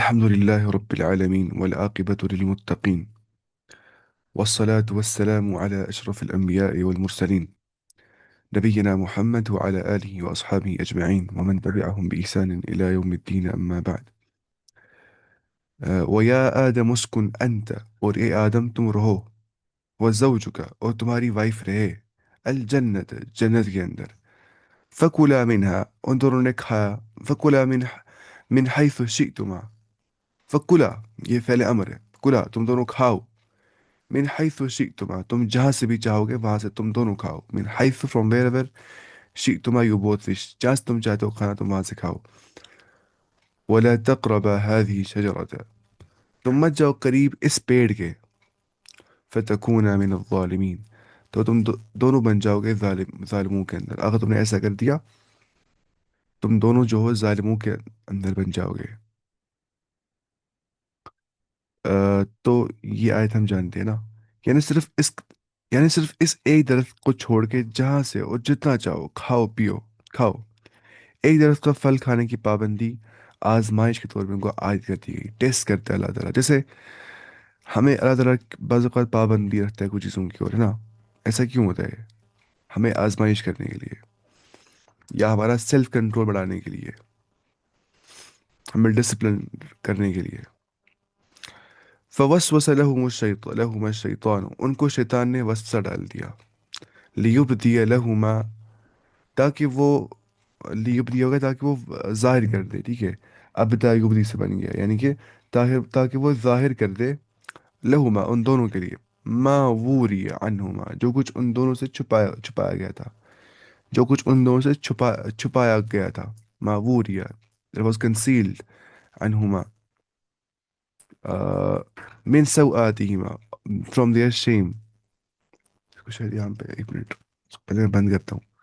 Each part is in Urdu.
الحمد لله رب العالمين والعاقبة للمتقين، والصلاة والسلام على أشرف الأنبياء والمرسلين، نبينا محمد وعلى آله وأصحابه أجمعين ومن تبعهم بإحسان إلى يوم الدين. أما بعد، ويا آدم اسكن أنت، اور اے آدم تم رہو، وزوجک اور تمہاری وائف رہے، الجنت جنت کے اندر، فکلا منہا ان دونوں نے کھایا، فکلا من حیث شئتما، فکلا یہ فعل امر ہے، کلا تم دونوں کھاؤ، من حیث شئتما تم جہاں سے بھی چاہو گے وہاں سے تم دونوں کھاؤ، من حیث فرام ویئر ایور شئتما یو بوتھ وش، جہاں سے تم چاہتے ہو کھانا تم وہاں سے کھاؤ، ولا تقربا هذه شجرة تم مت جاؤ قریب اس پیڑ کے، فتکونا من الظالمین تو تم دونوں بن جاؤ گے ظالموں کے اندر، اگر تم نے ایسا کر دیا تم دونوں جو ہو ظالموں کے اندر بن جاؤ گے۔ تو یہ آیت ہم جانتے ہیں نا، یعنی صرف اس یعنی صرف اس ایک درخت کو چھوڑ کے جہاں سے اور جتنا چاہو کھاؤ پیو، کھاؤ۔ ایک درخت کا پھل کھانے کی پابندی آزمائش کے طور پہ ان کو عائد کر دی گئی، ٹیسٹ کرتا ہے اللہ تعالیٰ، جیسے ہمیں اللہ تعالیٰ بعض اوقات پابندی رکھتا ہے کچھ چیزوں کی، اور ہے نا، ایسا کیوں ہوتا ہے؟ ہمیں آزمائش کرنے کے لیے، یا ہمارا سیلف کنٹرول بڑھانے کے لیے، ہمیں ڈسپلن کرنے کے لیے۔ فوسوس لہما الشیطان ان کو شیطان نے وسوسہ ڈال دیا، لیبدی لہما تاکہ وہ، لیبدی ہوگا تاکہ وہ ظاہر کر دے، ٹھیک ہے، ابدا یبدی سے بن گیا، یعنی کہ تاکہ وہ ظاہر کر دے، لہما ان دونوں کے لیے، ما ووری عنہما جو کچھ ان دونوں سے چھپایا گیا تھا، جو کچھ ان دونوں سے چھپایا گیا تھا، ما ووریا it was concealed عنہما من سوآتہما from their shame۔ اس کو شاید یہاں پہ ایک منٹ پہلے میں بند کرتا ہوں۔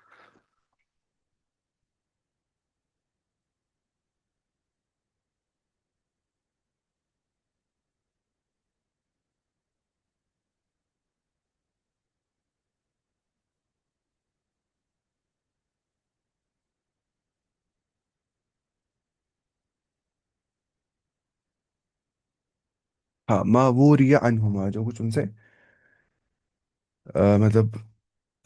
ہاں، ما ووریا عنہما جو کچھ ان سے مطلب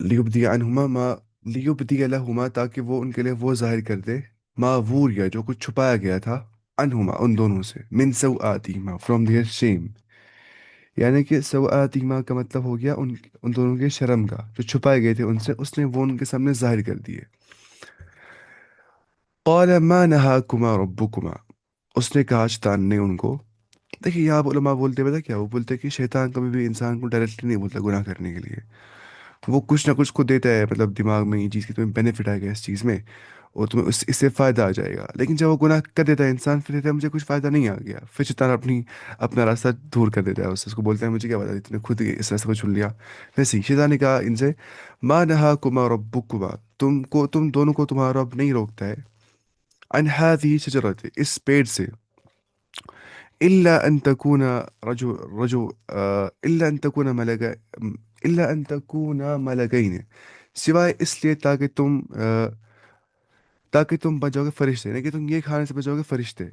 لیبدی عنہما ما لیبدی لہما تاکہ وہ ان کے لیے وہ ظاہر کر دے، ما ووریا جو کچھ چھپایا گیا تھا، عنہما ان دونوں سے، من سوآتہما from their shame، یعنی کہ سوآتہما کا مطلب ہو گیا ان دونوں کے شرم کا، جو چھپائے گئے تھے ان سے اس نے وہ ان کے سامنے ظاہر کر دیے۔ قال ما نہاکما ربکما اس نے کہا شیطان نے ان کو، دیکھیے یہاں علماء بولتے پتہ کیا، وہ بولتے کہ شیطان کبھی بھی انسان کو ڈائریکٹلی نہیں بولتا گناہ کرنے کے لیے، وہ کچھ نہ کچھ کو دیتا ہے، مطلب دماغ میں یہ چیز کہ تمہیں بینیفٹ آئے گا اس چیز میں، اور تمہیں اس سے فائدہ آ جائے گا، لیکن جب وہ گناہ کر دیتا ہے انسان پھر کہتا ہے مجھے کچھ فائدہ نہیں آ گیا، پھر شیطان اپنا راستہ دور کر دیتا ہے، اس کو بولتا ہے مجھے کیا پتا تم نے خود ہی اس راستے کو چن لیا۔ ویسے ہی شیطان نے کہا ان سے، ما نہاکما ربکما تم دونوں کو تمہارا رب نہیں روکتا ہے، عن هذه شجرت اس پیڑ سے، إلا أن تكون رجو إلا أن تكون إلا أن تكون ملكين سوائے اس لیے تاکہ تم بن جاؤ گے فرشتے، یعنی کہ تم یہ کھانے سے بن جاؤ گے فرشتے۔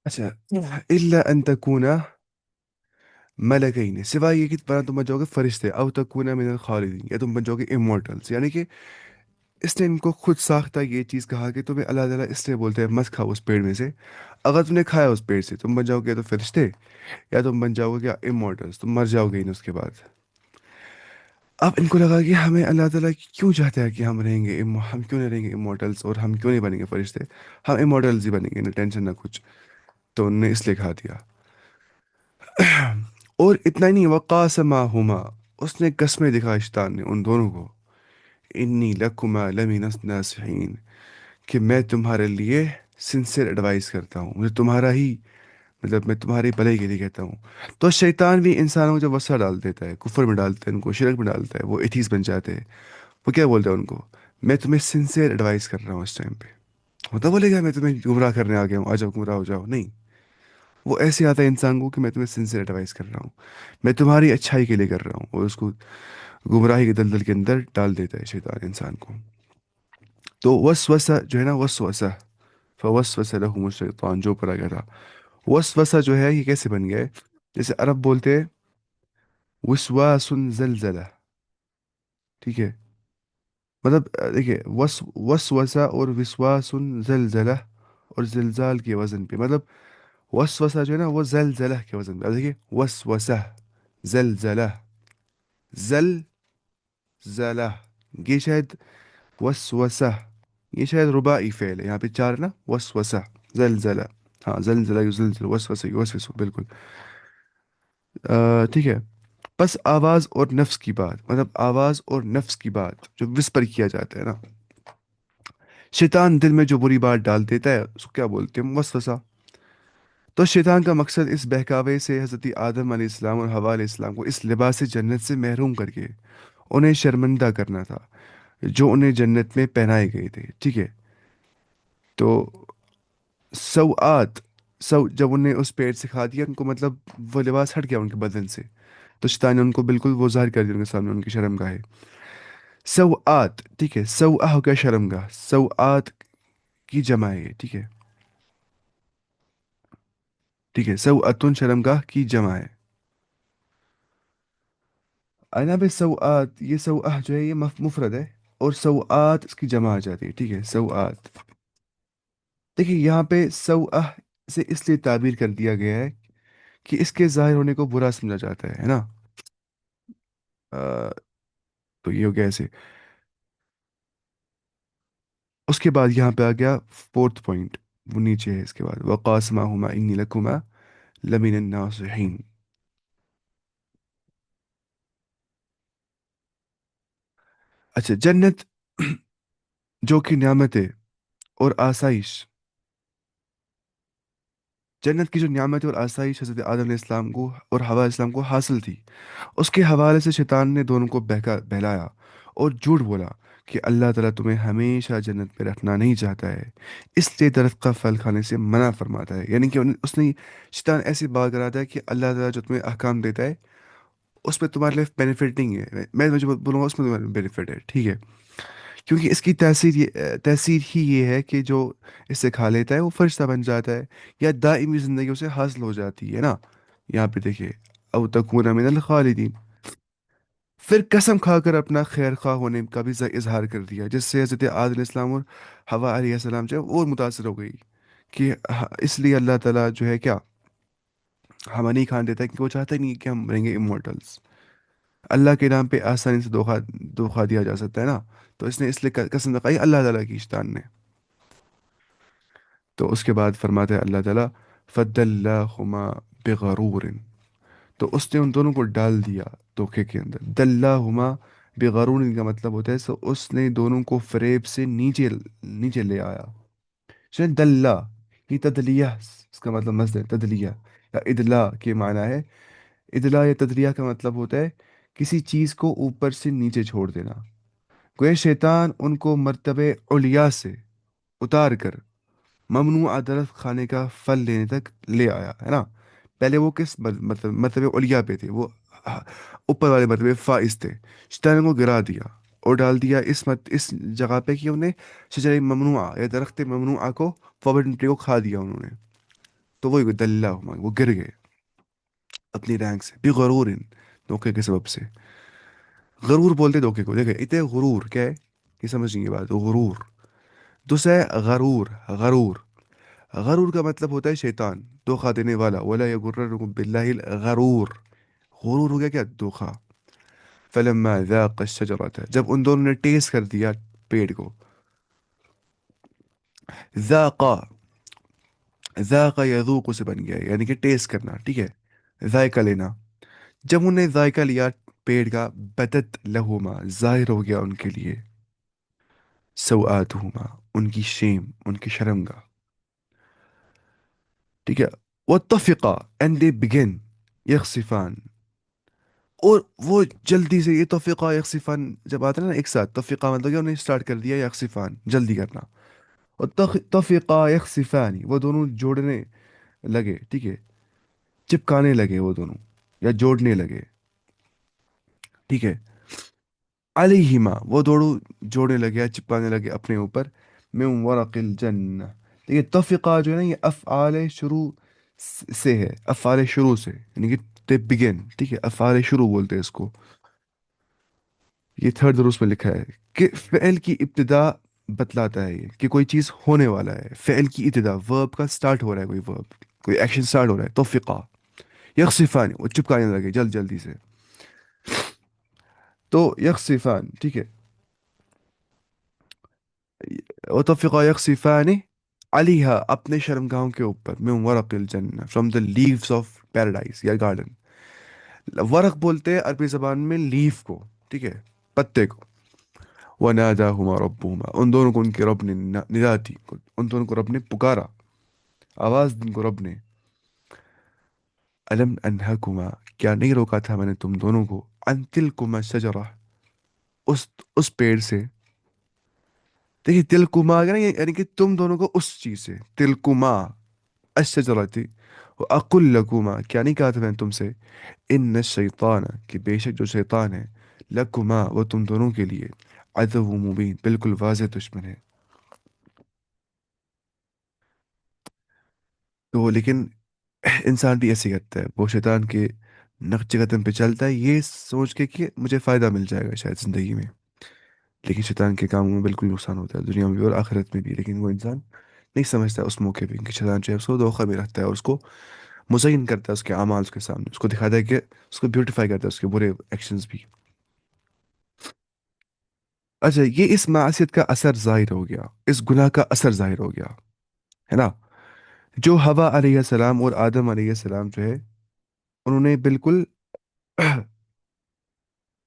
اچھا، إلا أن تكون ملکین سوائے یہ کہ تم بن جاؤ گے فرشتے، او تکون من الخالدین یا تم بن جاؤ گے امورٹلس، یعنی کہ اس نے ان کو خود ساختہ یہ چیز کہا کہ تمہیں اللہ تعالیٰ اس لیے بولتے ہیں مت کھاؤ اس پیڑ میں سے، اگر تم نے کھایا اس پیڑ سے تم بن جاؤ گے یا تو فرشتے، یا تم بن جاؤ گے کیا امورٹلس، تم مر جاؤ گے اس کے بعد۔ اب ان کو لگا کہ ہمیں اللہ تعالیٰ کیوں چاہتا ہے کہ ہم رہیں گے ہم کیوں نہیں رہیں گے امورٹلس، اور ہم کیوں نہیں بنیں گے فرشتے، ہم امورٹلس ہی بنیں گے، نہ ٹینشن نہ کچھ، تو انہوں نے اس لیے کھا دیا۔ اور اتنا ہی نہیں، وقاسمہما اس نے قسمیں دکھا شیطان نے ان دونوں کو، انی لکما لمن الناصحین کہ میں تمہارے لیے سنسیئر ایڈوائز کرتا ہوں، مجھے تمہارا ہی مطلب میں تمہاری بھلائی کے لیے کہتا ہوں. تو شیطان بھی انسانوں کو جب وسوسہ ڈال دیتا ہے، کفر میں ڈالتا ہے، ان کو شرک میں ڈالتا ہے، وہ ایتھیس بن جاتے ہیں. وہ کیا بولتا ہے ان کو؟ میں تمہیں سنسیئر ایڈوائس کر رہا ہوں اس ٹائم پہ. ہوتا بولے گا میں تمہیں گمراہ کرنے آ گیا ہوں، آ جاؤ گمراہ ہو جاؤ؟ نہیں. وہ ایسے آتا ہے انسان کو کہ میں تمہیں سنسیئر ایڈوائس کر رہا ہوں، میں تمہاری اچھائی کے لیے کر رہا ہوں، اور اس کو گمراہی کے دلدل کے اندر ڈال دیتا ہے شیطان انسان کو. تو وسوسہ جو ہے نا، وسوسہ، فوسوس لهم الشیطان جو اوپر آ گیا تھا. وسوسہ جو ہے یہ کیسے بن گیا ہے؟ جیسے عرب بولتے ہیں وسواس زلزلہ. ٹھیک ہے؟ مطلب دیکھیے، وسوسہ اور وسواس زلزلہ، اور زلزال کے وزن پہ مطلب وسوسہ جو ہے نا وہ زلزلہ کے وزن پہ. اب دیکھیے وسوسہ، زلزلہ، زلزلہ، یہ شاید وسوسہ، یہ شاید رباعی فعل ہے، یہاں پہ چار ہے نا، وسوسہ، زلزلہ. ہاں زلزلہ یزلزل، وسوسہ یوسوس، بالکل. ٹھیک ہے. بس آواز اور نفس کی بات، مطلب آواز اور نفس کی بات جو وسپر کیا جاتا ہے نا، شیطان دل میں جو بری بات ڈال دیتا ہے اس کو کیا بولتے ہیں؟ وسوسہ. تو شیطان کا مقصد اس بہکاوے سے حضرت آدم علیہ السلام اور حوا علیہ السلام کو اس لباس جنت سے محروم کر کے انہیں شرمندہ کرنا تھا جو انہیں جنت میں پہنائے گئے تھے. ٹھیک ہے؟ تو سوآت، جب انہیں اس پیڑ سے کھا دیا ان کو، مطلب وہ لباس ہٹ گیا ان کے بدن سے، تو شیطان نے ان کو بالکل وہ ظاہر کر دیا ان کے سامنے، ان کی شرم گاہ. سوآت، ٹھیک ہے، سوآ ہو گیا شرم گاہ، سوآت کی جمع ہے یہ. ٹھیک ہے؟ ٹھیک ہے، سوآتن شرم گاہ کی جمع ہے. آئینہ پہ سوآت، یہ سوآ جو ہے یہ مفرد ہے، اور سوآت اس کی جمع آ جاتی ہے. ٹھیک ہے؟ سوآت. دیکھیے یہاں پہ سوآ سے اس لیے تعبیر کر دیا گیا ہے کہ اس کے ظاہر ہونے کو برا سمجھا جاتا ہے نا. آ، تو یہ ہو گیا ایسے. اس کے بعد یہاں پہ آ گیا فورتھ پوائنٹ، وہ نیچے ہے اس کے بعد، وقاسمہما انی لکما لمن الناصحین. اچھا، جنت جو کہ نعمتیں اور آسائش، جنت کی جو نعمت اور آسائش حضرت آدم علیہ السلام کو اور حوا علیہ السلام کو حاصل تھی، اس کے حوالے سے شیطان نے دونوں کو بہلایا اور جھوٹ بولا کہ اللہ تعالیٰ تمہیں ہمیشہ جنت میں رکھنا نہیں چاہتا ہے، اس لیے درخت کا پھل کھانے سے منع فرماتا ہے. یعنی کہ اس نے، شیطان ایسی بات کراتا ہے کہ اللہ تعالیٰ جو تمہیں احکام دیتا ہے اس میں تمہارے لیے بینیفٹ نہیں ہے، میں جو بولوں گا اس میں تمہارے بینیفٹ ہے. ٹھیک ہے؟ کیونکہ اس کی تاثیر تاثیر ہی یہ ہے کہ جو اس سے کھا لیتا ہے وہ فرشتہ بن جاتا ہے، یا دائمی زندگی اسے حاصل ہو جاتی ہے نا. یہاں پہ دیکھیے، او تکون من الخالدین. پھر قسم کھا کر اپنا خیر خواہ ہونے کا بھی اظہار کر دیا، جس سے حضرت آدم علیہ السلام اور حوا علیہ السلام جو ہے اور متاثر ہو گئی کہ اس لیے اللہ تعالیٰ جو ہے کیا ہمیں نہیں کھان دیتا، کیونکہ وہ چاہتا ہی نہیں کہ ہم رہیں گے امورٹلس. اللہ کے نام پہ آسانی سے دھوکا دھوکا دیا جا سکتا ہے نا. تو اس نے اس لیے قسم کھائی اللہ تعالیٰ کی، شیطان نے. تو اس کے بعد فرماتے ہیں اللہ تعالیٰ فَدَلَّاهُمَا بِغَرُورٍ. تو اس نے ان دونوں کو ڈال دیا دھوکے کے اندر. دلہما بغرور کا مطلب ہوتا ہے سو اس نے دونوں کو فریب سے نیچے نیچے لے آیا. شاید دلہ، یہ تدلیہ اس کا مطلب مصدر تدلیہ یا ادلا کے معنی ہے. ادلا یا تدلیہ کا مطلب ہوتا ہے کسی چیز کو اوپر سے نیچے چھوڑ دینا. گویا شیطان ان کو مرتبہ علیا سے اتار کر ممنوع درخت کھانے کا پھل لینے تک لے آیا ہے نا. پہلے وہ کس مطلب مرتبہ علیا پہ تھے، وہ اوپر والے مرتبہ فائز تھے. شیطان نے کو گرا دیا اور ڈال دیا اس جگہ پہ کہ انہیں شجر ممنوعہ یا درخت ممنوعہ کو، فوربڈن ٹری کو کھا دیا انہوں نے. تو وہ دلہ وہ گر گئے اپنی رینک سے بغرور، دھوکے کے سبب سے. غرور بولتے دھوکے کو. دیکھے اتنے غرور کیا ہے، یہ سمجھ نہیں یہ بات. غرور دوسرا ہے غرور. غرور، غرور کا مطلب ہوتا ہے شیطان، دھوکا دینے والا. ولا یغررکم باللہ الغرور. غرور ہو گیا کیا؟ دھوکا. فلما ذاق الشجرة، جب ان دونوں نے ٹیسٹ کر دیا پیڑ کو. ذاقا، ذاقا یذوق سے بن گیا ہے، یعنی کہ ٹیسٹ کرنا. ٹھیک ہے؟ ذائقہ لینا. جب انہیں ذائقہ لیا پیڑ کا، بدت لہما ظاہر ہو گیا ان کے لیے، سوآتہما ان کی شیم، ان کی شرمگاہ. ٹھیک ہے؟ واتفقا and they begin يخصفان. اور وہ جلدی سے، یہ توفیقہ یکسفان جب آتا ہے نا ایک ساتھ، توفیقہ مطلب کہ انہوں نے اسٹارٹ کر دیا یکسفان جلدی کرنا. اور توفیقہ یکسفانی، وہ دونوں جوڑنے لگے، ٹھیک ہے، چپکانے لگے وہ دونوں، یا جوڑنے لگے، ٹھیک ہے. علیہما، وہ دونوں جوڑنے لگے یا چپکانے لگے اپنے اوپر، من ورق الجنہ. دیکھیے توفیقہ جو ہے نا یہ افعال شروع سے ہے، افعال شروع سے، یعنی کہ they begin، ٹھیک ہے، افعال شروع بولتے ہیں اس کو. یہ تھرڈ دروس میں لکھا ہے کہ فعل کی ابتدا بتلاتا ہے یہ کہ کوئی چیز ہونے والا ہے. فعل کی ابتدا، ورب کا سٹارٹ ہو رہا ہے، کوئی ورب، کوئی ایکشن سٹارٹ ہو رہا ہے. توفیقہ یخصفان، وہ چپکانے لگے جلدی سے. تو یخصفان، ٹھیک ہے. وتفقا یخصفان علیہا، اپنے شرمگاہوں کے اوپر، من ورق الجنہ، from the leaves of paradise یا گارڈن. ورق بولتے ہیں عربی زبان میں لیف کو، ٹھیک ہے، پتے کو. وناداہما ربہما، ان دونوں کو ان کے رب نے ندا دی، ان دونوں کو رب نے پکارا، آواز دی ان کو رب نے. الم انہکما، کیا نہیں روکا تھا میں نے تم دونوں کو، ان تلکما شجرہ، اس اس پیڑ سے. دیکھیے تلکما یعنی کہ تم دونوں کو اس چیز سے، تلکما الشجرہ تھی. اقل لکما، کیا نہیں کہا تھا میں نے تم سے، ان الشیطان، کہ بے شک جو شیطان ہے، لکما، وہ تم دونوں کے لیے، عدو مبین، بالکل واضح دشمن ہے. تو لیکن انسان بھی ایسے کرتا ہے، وہ شیطان کے نقش قدم پہ چلتا ہے یہ سوچ کے کہ مجھے فائدہ مل جائے گا شاید زندگی میں. لیکن شیطان کے کاموں میں بالکل نقصان ہوتا ہے، دنیا میں بھی اور آخرت میں بھی. لیکن وہ انسان نہیں سمجھتا اس موقع پہ کہ شیطان جو ہے اس کو دھوکہ میں رکھتا ہے، اور اس کو مزین کرتا ہے اس کے اعمال اس کے سامنے، اس کو دکھاتا ہے کہ اس کو بیوٹیفائی کرتا ہے اس کے برے ایکشنز بھی. اچھا، یہ اس معصیت کا اثر ظاہر ہو گیا، اس گناہ کا اثر ظاہر ہو گیا، ہے نا. جو حوا علیہ السلام اور آدم علیہ السلام جو ہے، انہوں نے بالکل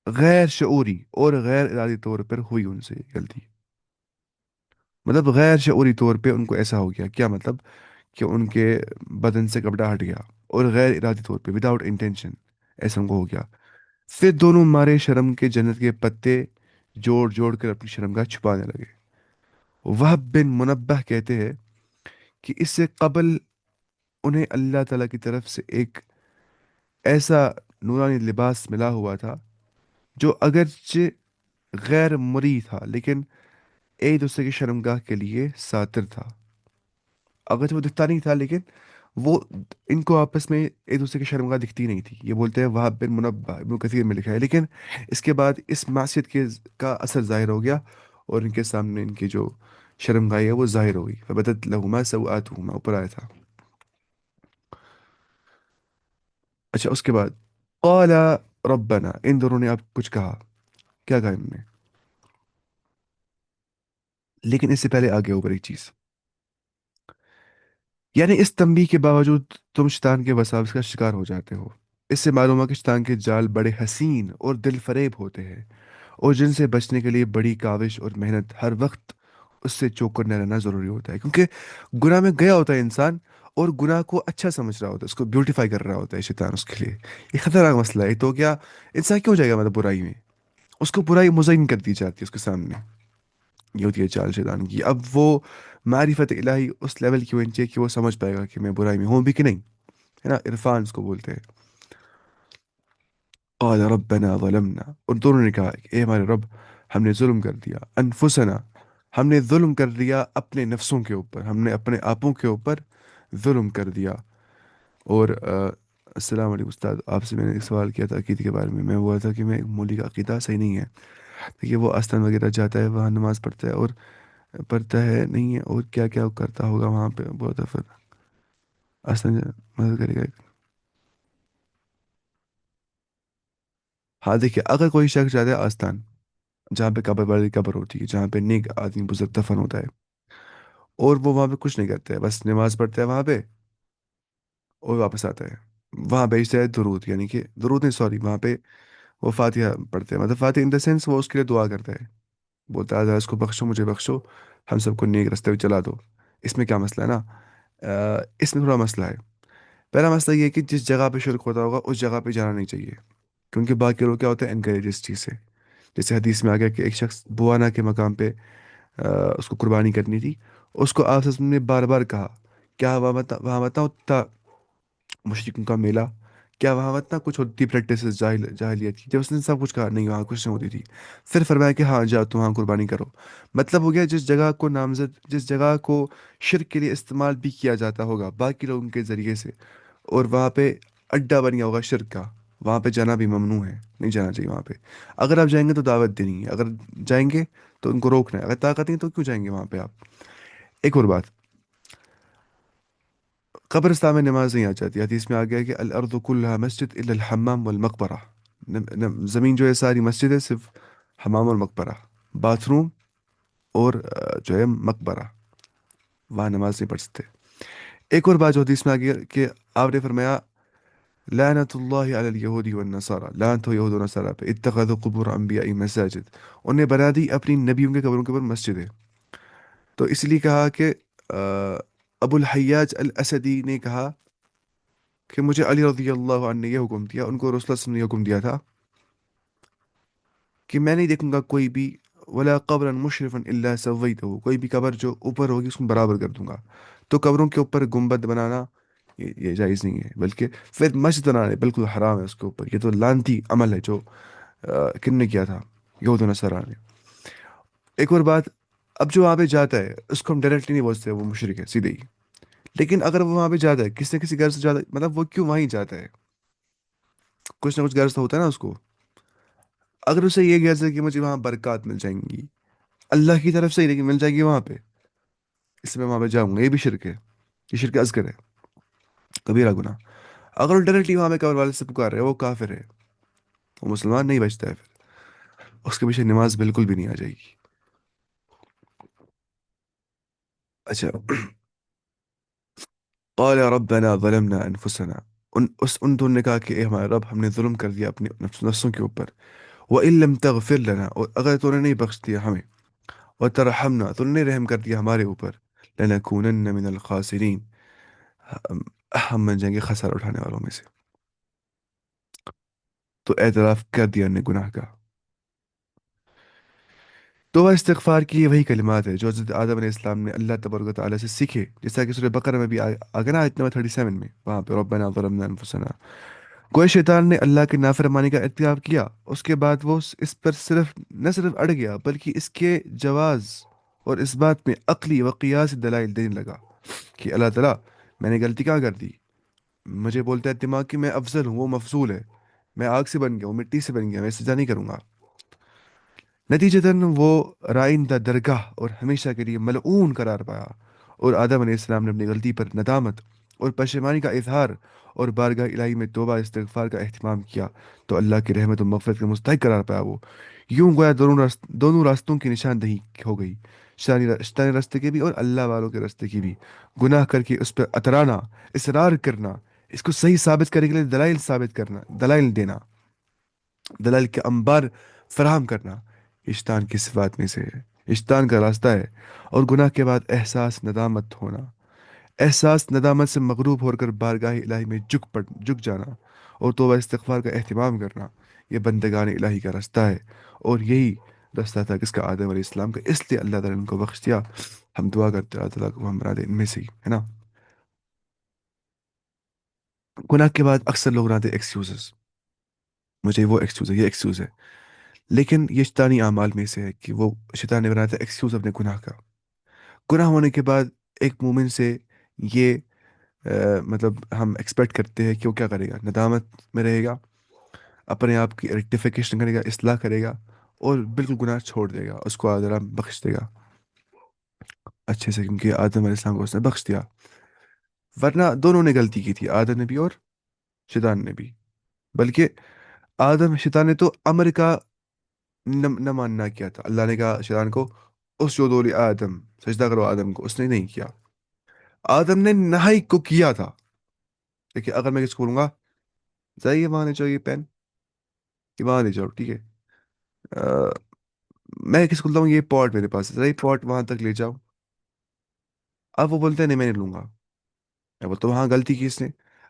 غیر شعوری اور غیر ارادی طور پر ہوئی ان سے غلطی. مطلب غیر شعوری طور پہ ان کو ایسا ہو گیا، کیا مطلب کہ ان کے بدن سے کپڑا ہٹ گیا، اور غیر ارادی طور پہ وداؤٹ انٹینشن ایسا ان کو ہو گیا. پھر دونوں مارے شرم کے جنت کے پتے جوڑ جوڑ کر اپنی شرم کا چھپانے لگے. وہب بن منبہ کہتے ہیں کہ اس سے قبل انہیں اللہ تعالیٰ کی طرف سے ایک ایسا نورانی لباس ملا ہوا تھا جو اگرچہ غیر مری تھا لیکن ایک دوسرے کی شرمگاہ کے لیے ساتر تھا. اگرچہ وہ دکھتا نہیں تھا لیکن وہ ان کو آپس میں ایک دوسرے کی شرمگاہ دکھتی نہیں تھی. یہ بولتے ہیں وہاب بن منبہ، ابن کثیر میں لکھا ہے. لیکن اس کے بعد اس معصیت کے کا اثر ظاہر ہو گیا، اور ان کے سامنے ان کی جو شرمگاہ ہے وہ ظاہر ہو گئی. فبدت لہما سوآتہما، اوپر آیا تھا. اچھا اس کے بعد قال ربنا، ان دونوں نے اب کچھ کہا. کیا کہا انہوں نے؟ لیکن اس سے پہلے آگے اوپر ایک چیز، یعنی اس تنبیہ کے باوجود تم شیطان کے وساوس کا شکار ہو جاتے ہو. اس سے معلوم ہے کہ شیطان کے جال بڑے حسین اور دل فریب ہوتے ہیں، اور جن سے بچنے کے لیے بڑی کاوش اور محنت ہر وقت اس سے چوکنا رہنا ضروری ہوتا ہے. کیونکہ گناہ میں گیا ہوتا ہے انسان، اور گناہ کو اچھا سمجھ رہا ہوتا ہے، اس کو بیوٹیفائی کر رہا ہوتا ہے شیطان اس کے لیے. یہ خطرناک مسئلہ ہے. تو کیا انسان کیوں جائے گا مطلب برائی میں؟ اس کو برائی مزین کر دی جاتی ہے اس کے سامنے. یہ ہوتی ہے چال شیطان کی. اب وہ معرفت الہی اس لیول کی ہونی چاہیے کہ وہ سمجھ پائے گا کہ میں برائی میں ہوں بھی کہ نہیں، ہے نا. عرفان اس کو بولتے ہیں. قال ربنا ظلمنا، اور دونوں نے کہا کہ اے ہمارے رب، ہم نے ظلم کر دیا، انفسنا، ہم نے ظلم کر دیا اپنے نفسوں کے اوپر، ہم نے اپنے آپوں کے اوپر ظلم کر دیا. اور السلام علیکم استاد، آپ سے میں نے ایک سوال کیا تھا عقیدے کے بارے میں. میں ہوا تھا کہ میں مولی کا عقیدہ صحیح نہیں ہے. دیکھیے وہ آستان وغیرہ جاتا ہے، وہاں نماز پڑھتا ہے، اور پڑھتا ہے نہیں ہے، اور کیا کیا کرتا ہوگا وہاں پہ بہت دفعہ. آستان مدد کرے گا. ہاں دیکھیے اگر کوئی شخص جاتا ہے آستان جہاں پہ قبر والی قبر ہوتی ہے، جہاں پہ نیک آدمی بزرگ دفن ہوتا ہے، اور وہ وہاں پہ کچھ نہیں کرتا ہے، بس نماز پڑھتا ہے وہاں پہ اور واپس آتا ہے. وہاں بیچتا ہے درود، یعنی کہ درود نہیں، سوری، وہاں پہ وہ فاتحہ پڑھتے ہیں. مطلب فاتحہ ان دا سینس وہ اس کے لیے دعا کرتا ہے، بولتا ہے اللہ اس کو بخشو، مجھے بخشو، ہم سب کو نیک رستے پہ چلا دو. اس میں کیا مسئلہ ہے نا، اس میں تھوڑا مسئلہ ہے. پہلا مسئلہ یہ ہے کہ جس جگہ پہ شرک ہوتا ہوگا اس جگہ پہ جانا نہیں چاہیے، کیونکہ باقی لوگ کیا ہوتے ہیں انکریج اس چیز سے. جیسے حدیث میں آ گیا کہ ایک شخص بوانا کے مقام پہ اس کو قربانی کرنی تھی. اس کو آپ نے بار بار کہا کیا وہاں مت ہوتا مشرقوں کا میلہ، کیا وہاں مت نہ کچھ ہوتی پریکٹسز جاہلیت کی. جب اس نے سب کچھ کہا نہیں وہاں کچھ نہیں ہوتی تھی، پھر فرمایا کہ ہاں جاؤ تم وہاں قربانی کرو. مطلب ہو گیا جس جگہ کو نامزد، جس جگہ کو شرک کے لیے استعمال بھی کیا جاتا ہوگا باقی لوگوں کے ذریعے سے، اور وہاں پہ اڈا بن گیا ہوگا شرک کا، وہاں پہ جانا بھی ممنوع ہے، نہیں جانا چاہیے وہاں پہ. اگر آپ جائیں گے تو دعوت دینی ہے، اگر جائیں گے تو ان کو روکنا ہے، اگر طاقت نہیں تو کیوں جائیں گے وہاں پہ آپ. ایک اور بات، قبرستان میں نماز نہیں آ جاتی. حدیث میں آ گیا کہ الارض کلها مسجد الا الحمام والمقبرہ. زمین جو ہے ساری مسجد ہے صرف حمام اور مقبرہ، باتھ روم اور جو ہے مقبرہ، وہاں نماز نہیں پڑھ سکتے. ایک اور بات جو حدیث میں آ گیا کہ آپ نے فرمایا لعنت اللہ علی الیہود والنصارى، لعنت ہو یہود و نصارہ پہ، اتخذوا قبور انبیاء مساجد، انہیں بنا دی اپنی نبیوں کے قبروں کے اوپر مسجدیں. تو اس لیے کہا کہ آ، ابو الحیاج الاسدی نے کہا کہ مجھے علی رضی اللہ عنہ نے یہ حکم دیا، ان کو رسول اللہ صلی اللہ علیہ وسلم نے یہ حکم دیا تھا کہ میں نہیں دیکھوں گا کوئی بھی ولا قبرا مشرفا الا سویته، کوئی بھی قبر جو اوپر ہوگی اس کو برابر کر دوں گا. تو قبروں کے اوپر گنبد بنانا یہ جائز نہیں ہے، بلکہ پھر مسجد بنانا بالکل حرام ہے اس کے اوپر. یہ تو لانتی عمل ہے جو کن نے کیا تھا، یہود و نصارہ نے. ایک اور بات، اب جو وہاں پہ جاتا ہے اس کو ہم ڈائریکٹلی نہیں بولتے وہ مشرک ہے سیدھے ہی. لیکن اگر وہ وہاں پہ جاتا ہے کسی نہ کسی غرض سے جاتا ہے، مطلب وہ کیوں وہیں جاتا ہے، کچھ نہ کچھ غرض تو ہوتا ہے نا اس کو. اگر اسے یہ غرض ہے کہ مجھے وہاں برکات مل جائیں گی اللہ کی طرف سے ہی، لیکن مل جائے گی وہاں پہ، اس میں وہاں پہ جاؤں گا، یہ بھی شرک ہے. یہ شرک اصغر ہے، کبیرہ گناہ. اگر وہ ڈائریکٹلی وہاں پہ قبر والے سے پکار رہے ہے وہ کافر ہے، وہ مسلمان نہیں بچتا ہے پھر، اس کے پیچھے نماز بالکل بھی نہیں آ جائے گی. اچھا. قال ربنا ظلمنا انفسنا، ان دونوں نے کہا کہ اے ہمارے رب ہم نے ظلم کر دیا اپنی نفسوں کے اوپر. وَإِن لَمْ تَغْفِرْ لَنَا، اور اگر تو نے نہیں بخش دیا ہمیں، وَتَرْحَمْنَا تو نے رحم کر دیا ہمارے اوپر، لَنَكُونَنَّ مِنَ الْخَاسِرِينَ، ہم ہم بن جائیں گے خسارہ اٹھانے والوں میں سے. تو اعتراف کر دیا نے گناہ کا. توبہ استغفار کی یہ وہی کلمات ہے جو حضرت آدم علیہ السلام نے اللہ تبارک و تعالیٰ سے سیکھے، جیسا کہ سورہ بقرہ میں بھی آگے نا آیت نمبر 37 میں، وہاں پہ ربنا ظلمنا انفسنا. کوئی شیطان نے اللہ کی نافرمانی کا ارتکاب کیا، اس کے بعد وہ اس پر صرف نہ صرف اڑ گیا بلکہ اس کے جواز اور اس بات میں عقلی و قیاسی دلائل دینے لگا کہ اللہ تعالیٰ میں نے غلطی کہاں کر دی. مجھے بولتا ہے دماغ کہ میں افضل ہوں، وہ مفضول ہے، میں آگ سے بن گیا ہوں، مٹی سے بن گیا، میں سجا نہیں کروں گا. نتیجتاً وہ رائندہ درگاہ اور ہمیشہ کے لیے ملعون قرار پایا. اور آدم علیہ السلام نے اپنی غلطی پر ندامت اور پشیمانی کا اظہار اور بارگاہ الہی میں توبہ استغفار کا اہتمام کیا تو اللہ کی رحمت و مغفرت کا مستحق قرار پایا وہ. یوں گویا دونوں راستوں کی نشاندہی ہو گئی، شیطانی راستے کے بھی اور اللہ والوں کے راستے کی بھی. گناہ کر کے اس پہ اترانا، اصرار کرنا، اس کو صحیح ثابت کرنے کے لیے دلائل ثابت کرنا، دلائل دینا، دلائل کے انبار فراہم کرنا، یہ شیطان کی صفات میں سے ہے، یہ شیطان کا راستہ ہے. اور گناہ کے بعد احساس ندامت ہونا، احساس ندامت سے مغروب ہو کر بارگاہ الہی میں جھک جانا اور توبہ استغفار کا اہتمام کرنا، یہ بندگان الہی کا راستہ ہے. اور یہی راستہ تھا کس کا، آدم علیہ السلام کا. اس لیے اللہ تعالیٰ نے ان کو بخش دیا. ہم دعا کرتے ہیں اللہ تعالیٰ کو ہم بنا دے ان میں سے ہی، ہے نا. گناہ کے بعد اکثر لوگ بناتے ایکسکیوزز، مجھے وہ ایکسکیوز ہے، یہ ایکسکیوز ہے. لیکن یہ شیطانی اعمال میں سے ہے کہ وہ شیطان نے بنایا تھا ایکسکیوز اپنے گناہ کا. گناہ ہونے کے بعد ایک مومن سے یہ مطلب ہم ایکسپیکٹ کرتے ہیں کہ وہ کیا کرے گا، ندامت میں رہے گا، اپنے آپ کی ریکٹیفیکیشن کرے گا، اصلاح کرے گا، اور بالکل گناہ چھوڑ دے گا، اس کو آدھا بخش دے گا اچھے سے، کیونکہ آدم علیہ السلام کو اس نے بخش دیا. ورنہ دونوں نے غلطی کی تھی، آدم نے بھی اور شیطان نے بھی. بلکہ شیطان نے تو امر کا نہ ماننا کیا تھا. اللہ نے کہا شیطان کو اس جو دولی آدم، سجدہ کرو آدم کو، اس نے نہیں کیا. آدم نے نہائی کو کیا تھا. دیکھیے اگر میں کس کو بولوں گا ذرا یہ وہاں لے جاؤ، یہ پین یہ وہاں لے جاؤ، ٹھیک ہے، آ، میں کس کو بولتا ہوں یہ پاٹ میرے پاس ہے، ذرا یہ پاٹ وہاں تک لے جاؤ. اب وہ بولتے ہیں نہیں میں نہیں لوں گا. میں بولتا ہوں ہاں غلطی کی اس نے.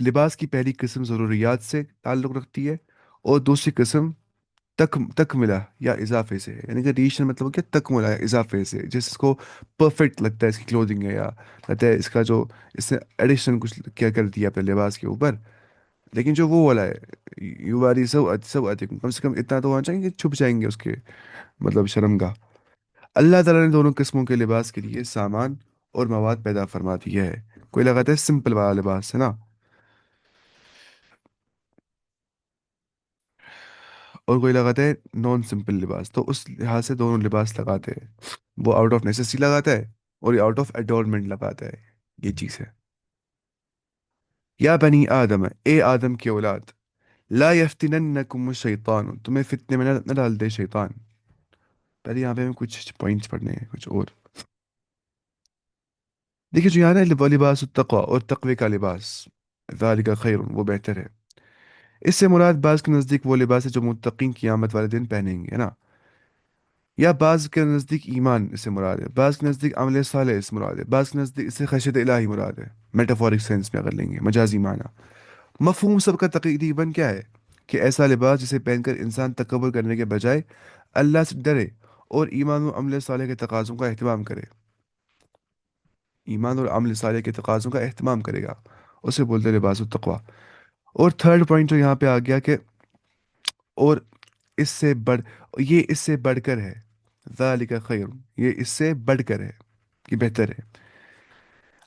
لباس کی پہلی قسم ضروریات سے تعلق رکھتی ہے، اور دوسری قسم تکملہ یا اضافے سے ہے، یعنی کہ ریشن مطلب کہ تکملہ یا اضافے سے، جس کو پرفیکٹ لگتا ہے اس کی کلودنگ ہے، یا لگتا ہے اس کا جو اس نے ایڈیشن کچھ کیا کر دیا اپنے لباس کے اوپر. لیکن جو وہ والا ہے، یواری سو کم سے کم اتنا تو ہونا چاہیے کہ چھپ جائیں گے اس کے مطلب شرمگاہ. اللہ تعالیٰ نے دونوں قسموں کے لباس کے لیے سامان اور مواد پیدا فرما دیا ہے. کوئی لگاتا ہے سمپل والا لباس ہے نا، اور کوئی لگاتا ہے نان سمپل لباس، تو اس لحاظ سے دونوں لباس لگاتے ہیں. وہ آؤٹ آف نیسیسٹی لگاتا ہے، اور یہ آؤٹ آف اڈورنمنٹ لگاتا ہے. یہ چیز ہے. یا بنی آدم، اے آدم کے اولاد، لا یفتننکم الشیطان، تمہیں فتنے میں نہ ڈال دے شیطان. پہلے یہاں پہ ہمیں کچھ پوائنٹس پڑھنے ہیں کچھ اور. دیکھیے جو یہاں ہے لباس التقوی، اور تقوی کا لباس، ذالک خیر، وہ بہتر ہے. اس سے مراد بعض کے نزدیک وہ لباس ہے جو متقین قیامت والے دن پہنیں گے، ہے نا. یا بعض کے نزدیک ایمان اس سے مراد ہے، بعض کے نزدیک عمل صالح اس سے مراد ہے، بعض کے نزدیک اس سے خشیت الہی مراد ہے. میٹافورک سینس میں اگر لیں گے، مجازی معنی. مفہوم سب کا تقریباً کیا ہے؟ کہ ایسا لباس جسے پہن کر انسان تکبر کرنے کے بجائے اللہ سے ڈرے، اور ایمان و عمل صالح کے تقاضوں کا اہتمام کرے. ایمان اور عمل صالح کے تقاضوں کا اہتمام کرے گا، اسے بولتے ہیں لباس التقوی. اور تھرڈ پوائنٹ جو یہاں پہ آ گیا کہ اور اس سے بڑھ یہ اس سے بڑھ کر ہے، ذالک خیر، یہ اس سے بڑھ کر ہے، یہ بہتر ہے.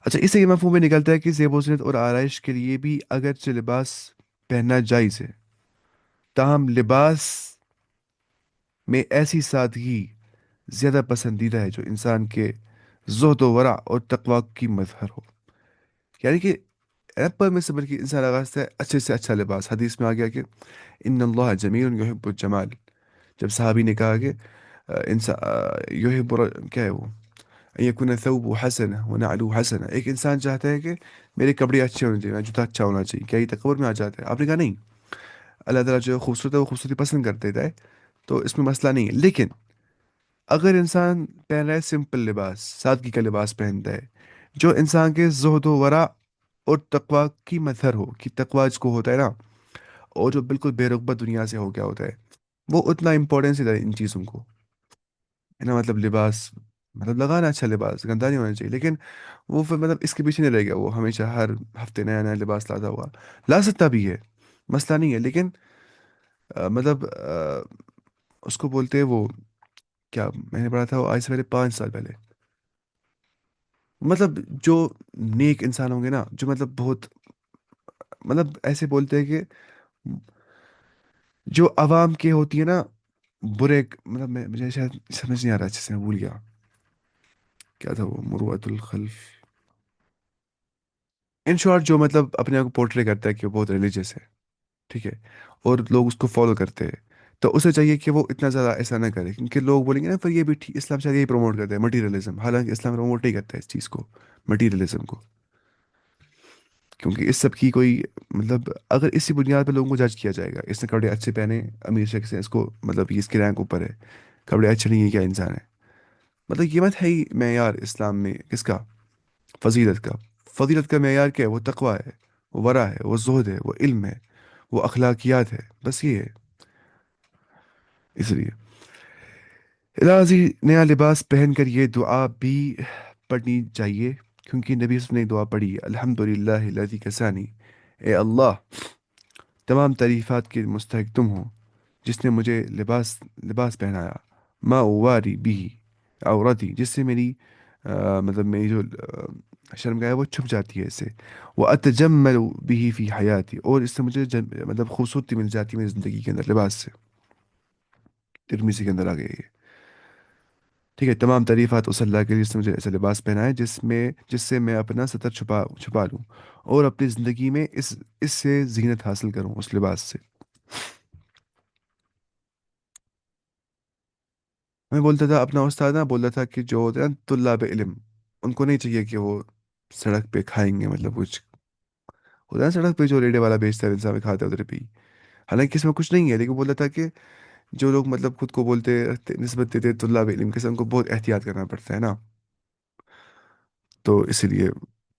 اچھا، اس سے یہ مفہوم میں نکلتا ہے کہ زیب و زینت اور آرائش کے لیے بھی اگرچہ لباس پہننا جائز ہے، تاہم لباس میں ایسی سادگی زیادہ پسندیدہ ہے جو انسان کے زہد و ورع اور تقوی کی مظہر ہو. یعنی کہ ایپل میں سے بلکہ انسان لگاتا ہے اچھے سے اچھا لباس. حدیث میں آ گیا کہ ان اللہ جمیل یحب الجمال. جب صحابی نے کہا کہ انسان یحب کیا ہے وہ، یکن ثوب حسن و نعلو حسن، ایک انسان چاہتا ہے کہ میرے کپڑے اچھے ہونے چاہیے، میرا جوتا اچھا ہونا چاہیے. کیا یہ تکبر میں آ جاتا ہے؟ آپ نے کہا نہیں. اللہ تعالیٰ جو خوبصورت ہے وہ خوبصورتی پسند کر دیتا ہے، تو اس میں مسئلہ نہیں ہے. لیکن اگر انسان پہن رہا ہے سمپل لباس، سادگی کا لباس پہنتا ہے، جو انسان کے زہد و ورع اور تقوی کی مظہر ہو، کہ تقوی جس کو ہوتا ہے نا، اور جو بالکل بے رغبت دنیا سے ہو گیا ہوتا ہے، وہ اتنا امپورٹنس دیتا ہے ان چیزوں کو، ہے نا. مطلب لباس، مطلب لگانا اچھا لباس گندا نہیں ہونا چاہیے، لیکن وہ پھر مطلب اس کے پیچھے نہیں رہ گیا، وہ ہمیشہ ہر ہفتے نیا نیا لباس لاتا ہوا. لا سکتا بھی ہے، مسئلہ نہیں ہے، لیکن مطلب اس کو بولتے ہیں وہ، کیا میں نے پڑھا تھا وہ آج سے پہلے 5 سال پہلے. مطلب جو نیک انسان ہوں گے نا، جو مطلب بہت مطلب ایسے بولتے ہیں کہ جو عوام کے ہوتی ہے نا، مطلب مجھے شاید سمجھ نہیں آ رہا اچھے سے، میں بھول گیا کیا تھا وہ، مروت الخلف. ان شارٹ جو مطلب اپنے آپ کو پورٹری کرتا ہے کہ وہ بہت ریلیجیس ہے، ٹھیک ہے، اور لوگ اس کو فالو کرتے ہیں، تو اسے چاہیے کہ وہ اتنا زیادہ ایسا نہ کرے، کیونکہ لوگ بولیں گے نا پھر یہ بھی ٹھیک، اسلام شاید یہی پروموٹ کرتا ہے مٹیریلزم، حالانکہ اسلام پروموٹ نہیں کرتا ہے اس چیز کو، مٹیریلزم کو. کیونکہ اس سب کی کوئی مطلب اگر اسی بنیاد پہ لوگوں کو جج کیا جائے گا، اس نے کپڑے اچھے پہنے، امیر شخص ہے، اس کو مطلب یہ اس کی رینک اوپر ہے، کپڑے اچھے نہیں ہے، کیا انسان ہے. مطلب یہ مت ہے ہی معیار اسلام میں کس کا؟ فضیلت کا. فضیلت کا معیار کیا ہے؟ وہ تقوی ہے، وہ ورع ہے، وہ زہد ہے، وہ علم ہے، وہ اخلاقیات ہے، بس یہ ہے. اس لیے الازی نیا لباس پہن کر یہ دعا بھی پڑھنی چاہیے، کیونکہ نبی صلی اللہ علیہ وسلم نے دعا پڑھی، الحمد للہ الذی کسانی، اے اللہ، تمام تعریفات کے مستحق تم ہو جس نے مجھے لباس پہنایا، ما واری بھی عورتی، جس سے میری مطلب میری جو شرمگاہ ہے وہ چھپ جاتی ہے اس سے، وہ اتجمل بھی فی حیاتی، اور اس سے مجھے مطلب خوبصورتی مل جاتی ہے میری زندگی کے اندر لباس سے. ترمیسی کے اندر آ گئی ہے. ٹھیک ہے، تمام تعریفات اس اللہ کے لیے جس نے مجھے ایسا لباس پہنا ہے جس سے میں اپنا ستر چھپا لوں، اور اپنی زندگی میں اس سے زینت حاصل کروں، اس لباس سے. میں بولتا تھا، اپنا استاد نا بولتا تھا کہ جو ہوتے ہیں نا طلاب علم، ان کو نہیں چاہیے کہ وہ سڑک پہ کھائیں گے، مطلب کچھ ہوتا ہے نا سڑک پہ جو ریڑے والا بیچتا ہے انسان میں کھاتا ہے ادھر پہ ہی. حالانکہ اس میں کچھ نہیں ہے، لیکن بولتا تھا کہ جو لوگ مطلب خود کو نسبت دیتے طلاب علم کے سے، ان کو بہت احتیاط کرنا پڑتا ہے نا. تو اسی لیے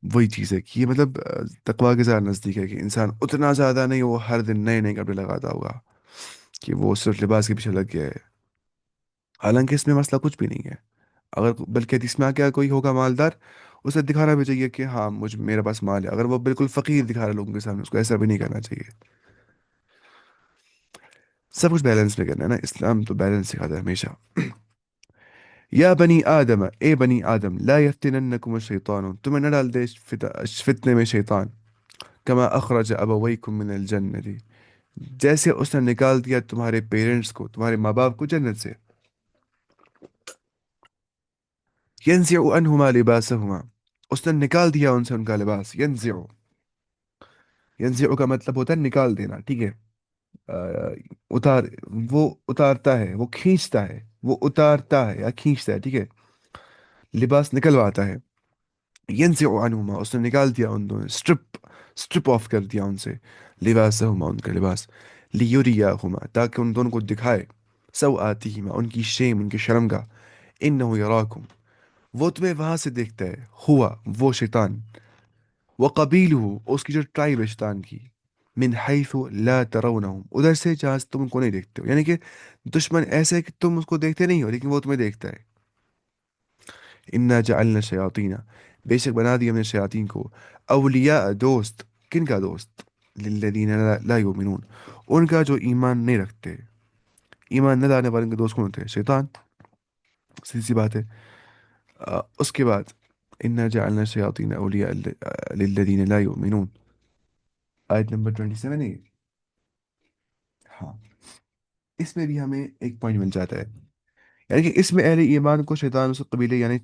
وہی چیز ہے کہ یہ مطلب تقوی کے زیادہ نزدیک ہے کہ انسان اتنا زیادہ نہیں وہ ہر دن نئے نئے کپڑے لگاتا ہوگا کہ وہ صرف لباس کے پیچھے لگ گیا ہے، حالانکہ اس میں مسئلہ کچھ بھی نہیں ہے. اگر بلکہ اس میں کیا کوئی ہوگا مالدار، اسے دکھانا بھی چاہیے کہ ہاں مجھے میرے پاس مال ہے. اگر وہ بالکل فقیر دکھا رہا ہے لوگوں کے سامنے، اس کو ایسا بھی نہیں کرنا چاہیے. سب کچھ بیلنس میں کرنا ہے نا، اسلام تو بیلنس سکھاتا ہے ہمیشہ. یا بنی آدم، اے بنی آدم، لا یفتننکم الشیطان، تمہیں نہ ڈال دے فتنے میں شیطان. کما اخرج ابویکم من الجنت، جیسے اس نے نکال دیا تمہارے پیرنٹس کو، تمہارے ماں باپ کو جنت سے. ینزع عنہما لباسہما، اس نے نکال دیا ان سے ان کا لباس. ینزع کا مطلب ہوتا ہے نکال دینا، ٹھیک ہے. آ، اتار، وہ اتارتا ہے، وہ کھینچتا ہے، وہ اتارتا ہے یا کھینچتا ہے، ٹھیک ہے. لباس نکلواتا ہے. ینزع عنہما، اس نے نکال دیا ان دونوں، اسٹرپ آف کر دیا ان سے. لباسہما، ان کا لباس. لیریہما، تاکہ ان دونوں کو دکھائے. سوآتہما، ان کی شیم، ان کی شرم کا. انہو یراکم، وہ تمہیں وہاں سے دیکھتا ہے. ہوا، وہ شیطان. وقبیلہ، اس کی جو ٹرائب ہے شیطان کی. من حیث لا ترونہم، ادھر سے جہاں سے تم ان کو نہیں دیکھتے ہو. یعنی کہ دشمن ایسے ہے کہ تم اس کو دیکھتے نہیں ہو لیکن وہ تمہیں دیکھتا ہے. انا جعلنا شیاطین، بے شک بنا دی ہم نے شیاطین کو. اولیاء، دوست. کن کا دوست؟ للذین لا یؤمنون، ان کا جو ایمان نہیں رکھتے. ایمان نہ لانے والے کے دوست کون ہوتے ہیں؟ شیطان. سیدھی سی بات ہے. اس کے بعد انا جعلنا شیاطین اولیاء للذین لا یؤمنون، آیت نمبر 27 ہے. ہاں، اس میں بھی ہمیں ایک پوائنٹ مل جاتا ہے. یعنی کہ اس میں اہل ایمان کو شیطان اس قبیلے، یعنی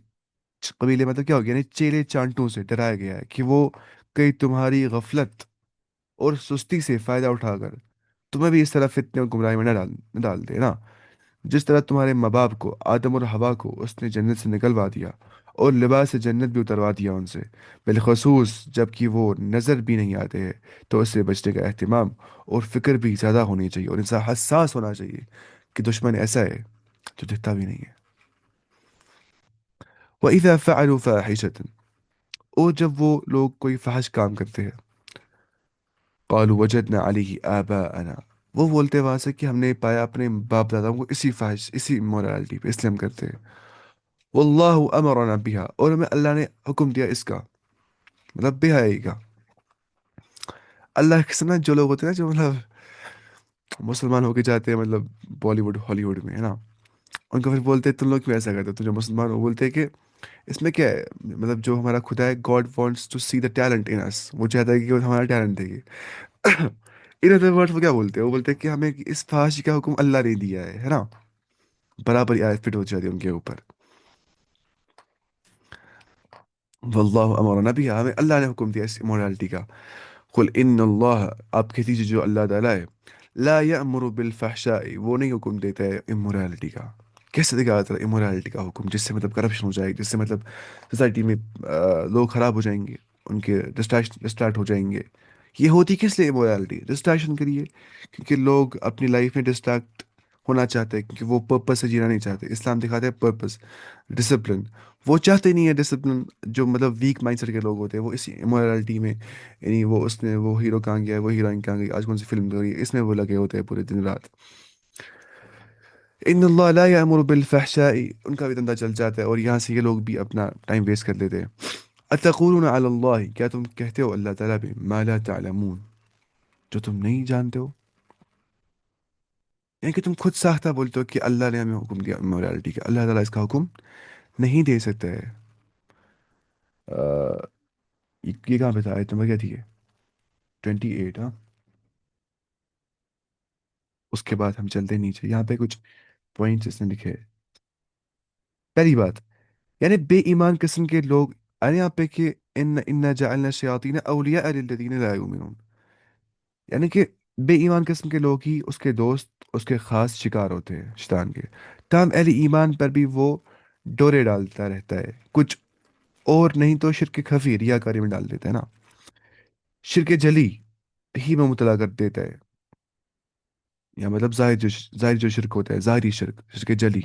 قبیلے مطلب کیا ہو گیا، یعنی چیلے چانٹوں سے ڈرایا گیا ہے کہ وہ کئی تمہاری غفلت اور سستی سے فائدہ اٹھا کر تمہیں بھی اس طرح فتنے اور گمراہی میں نہ ڈال دے نا. جس طرح تمہارے ماں باپ کو، آدم اور حوا کو، اس نے جنت سے نکلوا دیا اور لباس جنت بھی اتروا دیا ان سے. بالخصوص جب کہ وہ نظر بھی نہیں آتے ہیں، تو اس سے بچنے کا اہتمام اور فکر بھی زیادہ ہونی چاہیے، اور انسان حساس ہونا چاہیے کہ دشمن ایسا ہے جو دکھتا بھی نہیں ہے. وَإِذَا فَعَلُوا فَاحِشَةً، اور جب وہ لوگ کوئی فحش کام کرتے ہیں. قالوا وجدنا علیہ آباءنا، وہ بولتے وہاں سے کہ ہم نے پایا اپنے باپ داداؤں کو اسی فحش، اسی مورالٹی پہ، اس لیے ہم کرتے ہیں. واللہ امرنا بها، اور ہمیں اللہ نے حکم دیا اس کا، مطلب بے حیائی کا. اللہ کے سنا جو لوگ ہوتے ہیں نا، جو مطلب مسلمان ہو کے جاتے ہیں مطلب بالی ووڈ ہالی ووڈ میں، ہے نا، ان کو پھر بولتے ہیں تم لوگ کیوں ایسا کرتے ہو، تم جو مسلمان ہو. بولتے ہیں کہ اس میں کیا ہے، مطلب جو ہمارا خدا ہے، God wants to see the talent in us, وہ چاہتا ہے کہ وہ ہمارا ٹیلنٹ دیکھے. ان ادر ورڈ وہ کیا بولتے ہیں، وہ بولتے ہیں کہ ہمیں اس فحاشی کا حکم اللہ نے دیا ہے نا. برابر یہ آیت فٹ ہو جاتی ہے ان کے اوپر. واللہ امرنا بھی، ہمیں اللہ نے حکم دیا اس مورالٹی کا. قل ان اللہ، آپ کہہ دیجیے جو اللہ تعالیٰ ہے، لا یأمر بالفحشاء، وہ نہیں حکم دیتا ہے امورالٹی کا. کیسے دیکھا جاتا ہے امورالٹی کا حکم؟ جس سے مطلب کرپشن ہو جائے، جس سے مطلب سوسائٹی میں لوگ خراب ہو جائیں گے، ان کے ڈسٹریکٹ ہو جائیں گے. یہ ہوتی کس لیے امورالٹی؟ ڈسٹریکشن کے لیے. کیونکہ لوگ اپنی لائف میں ڈسٹریکٹ ہونا چاہتے ہیں، کیونکہ وہ پرپس سے جینا نہیں چاہتے. اسلام دکھاتا ہے پرپس، ڈسپلن. وہ چاہتے نہیں ہے ڈسپلن. جو مطلب ویک مائنڈ سیٹ کے لوگ ہوتے ہیں وہ اسی امورالٹی میں، یعنی وہ اس نے وہ ہیرو کہاں گیا ہے، وہ ہیروئن کہاں گئی، آج کون سی فلم ہو رہی ہے، اس میں وہ لگے ہوتے ہیں پورے دن رات. ان اللہ لا یامر بالفحشاء، ان کا بھی دندہ چل جاتا ہے، اور یہاں سے یہ لوگ بھی اپنا ٹائم ویسٹ کر دیتے ہیں. اتقولون علی اللہ، کیا تم کہتے ہو اللہ تعالیٰ پہ، ما لا تعلمون، جو تم نہیں جانتے ہو. یعنی کہ تم خود ساختہ بولتے ہو کہ اللہ نے ہمیں حکم دیا مورالٹی کا، اللہ تعالیٰ اس کا حکم نہیں دے سکتا ہے. آ، یہ کہاں پہ تھا، آیت نمبر کیا تھی یہ؟ 28 ہاں. اس کے بعد ہم چلتے نیچے، یہاں پہ کچھ پوائنٹس اس نے لکھے ہیں. پہلی بات، یعنی بے ایمان قسم کے لوگ، یعنی یہاں پہ کہ ان جعلنا الشیاطین اولیاء للذین لا یؤمنون، یعنی کہ بے ایمان قسم کے لوگ ہی اس کے دوست، اس کے خاص شکار ہوتے ہیں شیطان کے. تاہم اہل ایمان پر بھی وہ ڈورے ڈالتا رہتا ہے کچھ، اور نہیں تو شرک خفی، ریاکاری میں ڈال دیتا ہے نا. شرک جلی ہی میں مطلع کر دیتا ہے، یا مطلب ظاہر جو شرک ہوتا ہے، ظاہری شرک، شرک جلی.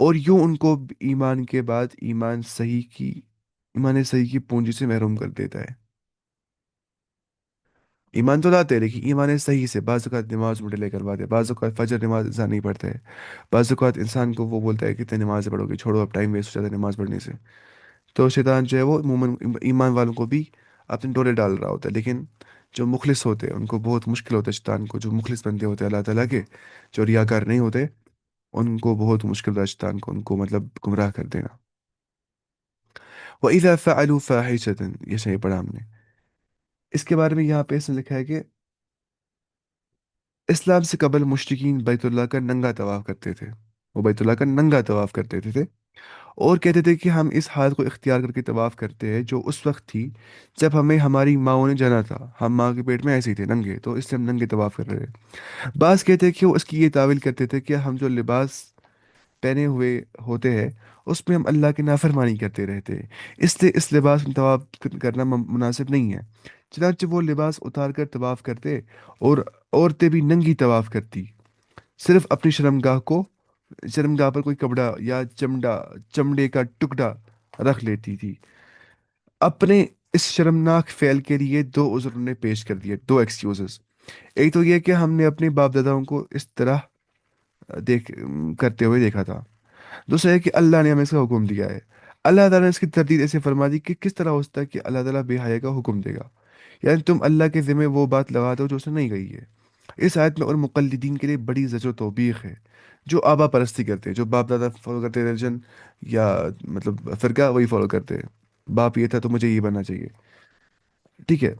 اور یوں ان کو ایمان کے بعد ایمان صحیح کی ایمان صحیح کی پونجی سے محروم کر دیتا ہے. ایمان تو لاتے ہیں لیکن ایمان صحیح سے بعض اوقات نماز میں ڈیلے کرواتے، بعض اوقات فجر نماز انسان نہیں پڑھتا ہے، بعض اوقات انسان کو وہ بولتا ہے کہ اتنے نماز پڑھو گے، چھوڑو اب ٹائم ویسٹ ہو جاتا ہے نماز پڑھنے سے. تو شیطان جو ہے وہ عموماً ایمان والوں کو بھی اپنے ڈولے ڈال رہا ہوتا ہے، لیکن جو مخلص ہوتے ہیں ان کو بہت مشکل ہوتا ہے، شیطان کو جو مخلص بندے ہوتے ہیں اللہ تعالیٰ کے، جو ریاکار نہیں ہوتے، ان کو بہت مشکل ہوتا ہے شیطان کو ان کو مطلب گمراہ کر دینا. وَإِذَا فَعَلُوا فَاحِشَةً، یہ صحیح پڑھا ہم نے. اس کے بارے میں یہاں پہ اس نے لکھا ہے کہ اسلام سے قبل مشرکین بیت اللہ کا ننگا طواف کرتے تھے. وہ بیت اللہ کا ننگا طواف کرتے تھے اور کہتے تھے کہ ہم اس حالت کو اختیار کر کے طواف کرتے ہیں جو اس وقت تھی جب ہمیں ہماری ماؤں نے جنا تھا، ہم ماں کے پیٹ میں ایسے ہی تھے ننگے، تو اس لیے ہم ننگے طواف کر رہے ہیں. بعض کہتے ہیں کہ وہ اس کی یہ تعویل کرتے تھے کہ ہم جو لباس پہنے ہوئے ہوتے ہیں اس میں ہم اللہ کی نافرمانی کرتے رہتے ہیں، اس لیے اس لباس میں طواف کرنا مناسب نہیں ہے. چنانچہ وہ لباس اتار کر طواف کرتے اور عورتیں بھی ننگی طواف کرتی، صرف اپنی شرمگاہ پر کوئی کپڑا یا چمڑے کا ٹکڑا رکھ لیتی تھی. اپنے اس شرمناک فعل کے لیے دو عذر نے پیش کر دیے، دو ایکسکیوزز. ایک تو یہ کہ ہم نے اپنے باپ داداؤں کو اس طرح دیکھ کرتے ہوئے دیکھا تھا. دوسرا ہے کہ اللہ نے ہمیں اس کا حکم دیا ہے. اللہ تعالیٰ نے اس کی تردید ایسے فرما دی کہ کس طرح ہو سکتا ہے کہ اللہ تعالیٰ بے حیا کا حکم دے گا، یعنی تم اللہ کے ذمہ وہ بات لگا دو جو اس نے نہیں کہی ہے. اس آیت میں اور مقلدین کے لیے بڑی زجر و توبیخ ہے، جو آبا پرستی کرتے ہیں، جو باپ دادا فالو کرتے ہیں ریلیجن یا مطلب فرقہ وہی فالو کرتے ہیں. باپ یہ تھا تو مجھے یہ بننا چاہیے، ٹھیک ہے.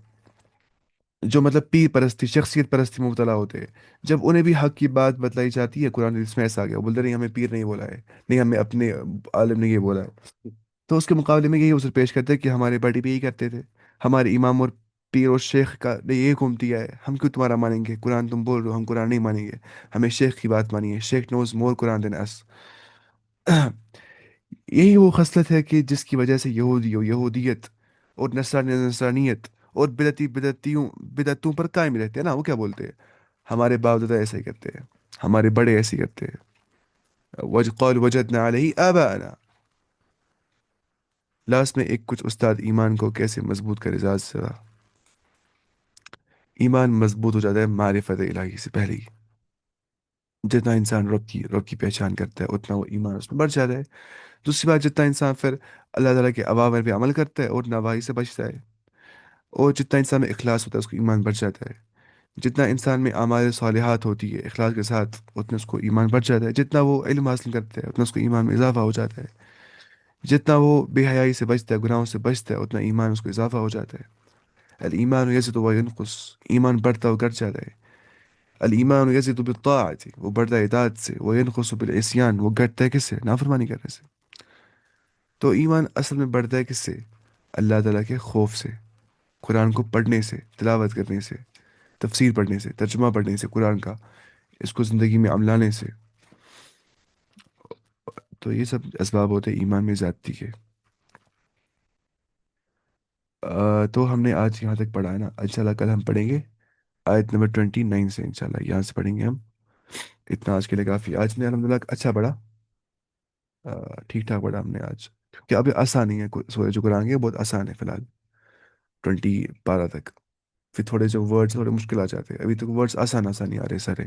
جو مطلب پیر پرستی، شخصیت پرستی میں مبتلا ہوتے ہیں، جب انہیں بھی حق کی بات بتلائی جاتی ہے قرآن حدیث میں ایسا آ گیا، وہ بولتے نہیں ہمیں پیر نہیں بولا ہے، نہیں ہمیں اپنے عالم نے یہ بولا ہے. تو اس کے مقابلے میں یہی عذر پیش کرتے ہیں کہ ہمارے بڑے بھی یہی کرتے تھے، ہمارے امام اور پیر اور شیخ کا نے یہ حکم دیا ہے، ہم کیوں تمہارا مانیں گے؟ قرآن تم بول رہے ہو، ہم قرآن نہیں مانیں گے، ہمیں شیخ کی بات مانیے، شیخ نوز مور قرآن دین اس. یہی وہ خصلت ہے کہ جس کی وجہ سے یہودی و یہودیت اور نصرانیت اور بدعتوں پر قائم رہتے ہیں نا. وہ کیا بولتے ہیں؟ ہمارے باپ دادا ایسا ہی کرتے ہیں، ہمارے بڑے ایسے ہی کرتے ہیں. قال وجدنا علیہ آباءنا. لاسٹ میں ایک کچھ استاد ایمان کو کیسے مضبوط کرے ذات سے. ایمان مضبوط ہو جاتا ہے معرفت الہی سے پہلے ہی. جتنا انسان رب کی پہچان کرتا ہے اتنا وہ ایمان اس میں بڑھ جاتا ہے. دوسری بات، جتنا انسان پھر اللہ تعالیٰ کے اوامر پہ عمل کرتا ہے اور نواحی سے بچتا ہے، اور جتنا انسان میں اخلاص ہوتا ہے اس کو ایمان بڑھ جاتا ہے. جتنا انسان میں اعمال صالحات ہوتی ہے اخلاص کے ساتھ اتنا اس کو ایمان بڑھ جاتا ہے. جتنا وہ علم حاصل کرتا ہے اتنا اس کو ایمان میں اضافہ ہو جاتا ہے. جتنا وہ بے حیائی سے بچتا ہے، گناہوں سے بچتا ہے، اتنا ایمان اس کو اضافہ ہو جاتا ہے. الایمان یزید و ینقص. ایمان بڑھتا و گھٹ جاتا ہے. الایمان یزید بالطاعت، وہ بڑھتا ہے اطاعت سے، وہ ینقص بالعصیان، وہ گھٹتا ہے کس سے؟ نافرمانی کرنے سے. تو ایمان اصل میں بڑھتا ہے کس سے؟ اللہ تعالیٰ کے خوف سے، قرآن کو پڑھنے سے، تلاوت کرنے سے، تفسیر پڑھنے سے، ترجمہ پڑھنے سے قرآن کا، اس کو زندگی میں عملانے سے. تو یہ سب اسباب ہوتے ہیں ایمان میں زیادتی کے. تو ہم نے آج یہاں تک پڑھا ہے نا، انشاءاللہ کل ہم پڑھیں گے آیت نمبر 29 سے، انشاءاللہ یہاں سے پڑھیں گے ہم. اتنا آج کے لیے کافی. آج نے الحمدللہ اچھا پڑھا، ٹھیک ٹھاک پڑھا ہم نے آج. کیونکہ ابھی آسان ہی ہے، سورہ جو قرآن کے بہت آسان ہے فی الحال 20 پارہ تک. پھر تھوڑے جو ورڈز تھوڑے مشکل آ جاتے ہیں، ابھی تک ورڈز آسان آسان ہی آ رہے سارے.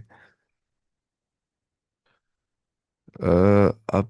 آپ